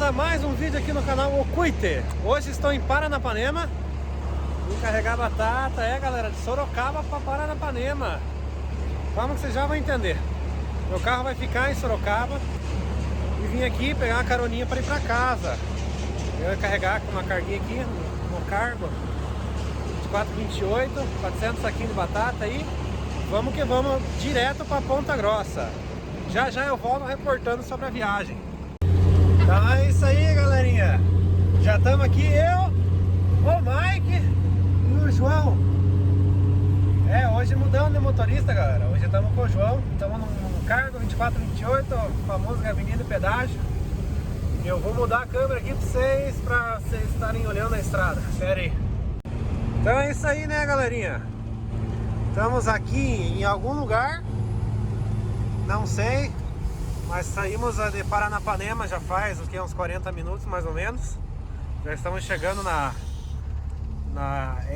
a mais um vídeo aqui no canal Ocuite. Hoje estou em Paranapanema. Vim carregar batata, galera, de Sorocaba para Paranapanema. Calma que você já vai entender. Meu carro vai ficar em Sorocaba e vim aqui pegar uma caroninha para ir para casa. Eu ia carregar com uma carguinha aqui no cargo 24,28, 400 saquinhos de batata aí. Vamos que vamos direto para Ponta Grossa. Já já eu volto reportando sobre a viagem. Então é isso aí, galerinha. Já estamos aqui, eu, o Mike e o João. Hoje mudamos de motorista, galera. Hoje estamos com o João. Estamos num cargo 2428, famoso gabinete de pedágio. E eu vou mudar a câmera aqui para vocês estarem olhando a estrada. Espera aí. Então é isso aí, né, galerinha? Estamos aqui em algum lugar, não sei, mas saímos de Paranapanema já faz uns 40 minutos mais ou menos. Já estamos chegando na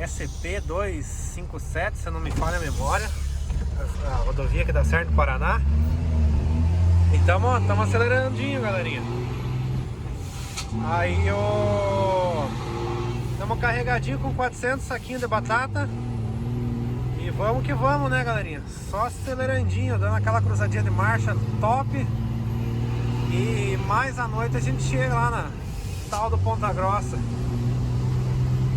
SP-257, se não me falha a memória, a rodovia que dá certo do Paraná. E estamos acelerandinho, galerinha. Aí estamos carregadinho com 400 saquinhos de batata. E vamos que vamos, né, galerinha? Só acelerandinho, dando aquela cruzadinha de marcha top. E mais à noite a gente chega lá na tal do Ponta Grossa.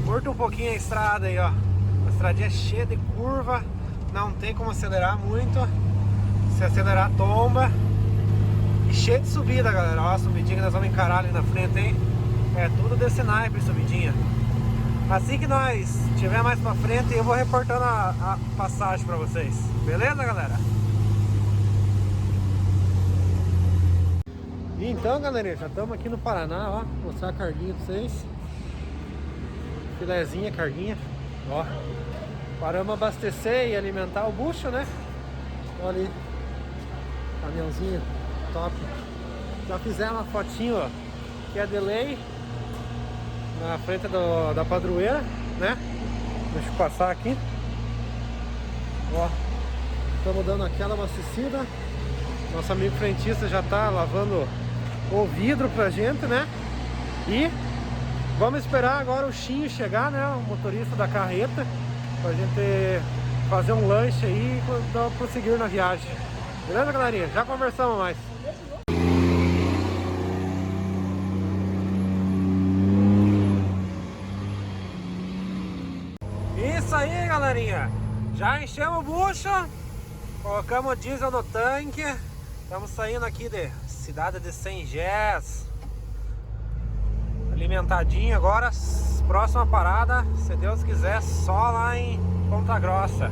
Curta um pouquinho a estrada aí, ó. A estradinha cheia de curva, não tem como acelerar muito. Se acelerar, tomba. E cheia de subida, galera. Ó, a subidinha que nós vamos encarar ali na frente, hein? É tudo desse naipe, subidinha. Assim que nós estiver mais pra frente, eu vou reportando a passagem pra vocês. Beleza, galera? E então, galerinha, já estamos aqui no Paraná, ó. Vou mostrar a carguinha pra vocês. Filezinha, carguinha. Ó. Paramos abastecer e alimentar o bucho, né? Olha ali. Caminhãozinho top. Já fizemos uma fotinho, ó, que é de lei, na frente da padroeira, né? Deixa eu passar aqui. Ó, estamos dando aquela abastecida. Nosso amigo frentista já tá lavando o vidro pra gente, né? E vamos esperar agora o Chinho chegar, né? O motorista da carreta, pra gente fazer um lanche aí e prosseguir na viagem. Beleza, galerinha? Já conversamos mais. Isso aí, galerinha, já enchemos o bucho, colocamos diesel no tanque, estamos saindo aqui de cidade de Sengés, alimentadinho agora. Próxima parada, se Deus quiser, só lá em Ponta Grossa.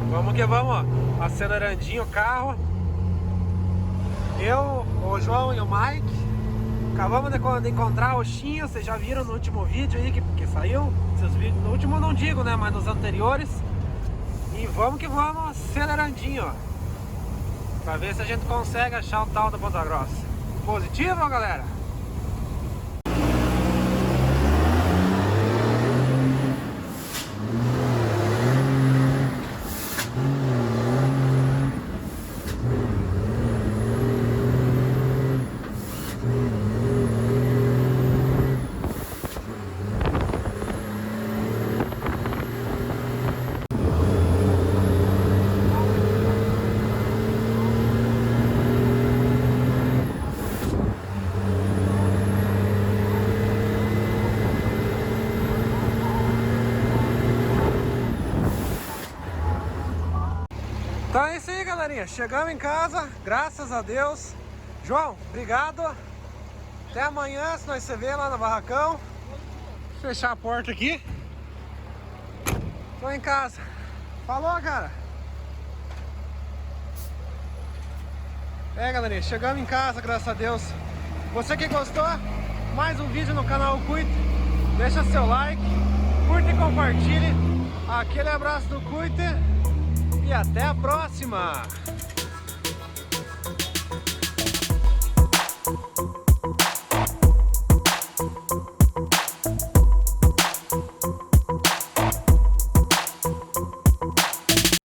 Vamos que vamos, ó, acelerandinho o carro. Eu, o João e o Mike acabamos de encontrar o Chinho. Vocês já viram no último vídeo aí que saiu. Esses vídeos, no último eu não digo, né, mas nos anteriores. E vamos que vamos acelerandinho, ó, pra ver se a gente consegue achar o tal da Ponta Grossa. Positivo, galera? Então é isso aí, galerinha. Chegamos em casa, graças a Deus. João, obrigado. Até amanhã, se nós se vê lá no barracão. Vou fechar a porta aqui. Tô em casa. Falou, cara. Galerinha, chegamos em casa, graças a Deus. Você que gostou, mais um vídeo no canal Ocuite. Deixa seu like, curta e compartilhe. Aquele abraço do Ocuite. E até a próxima!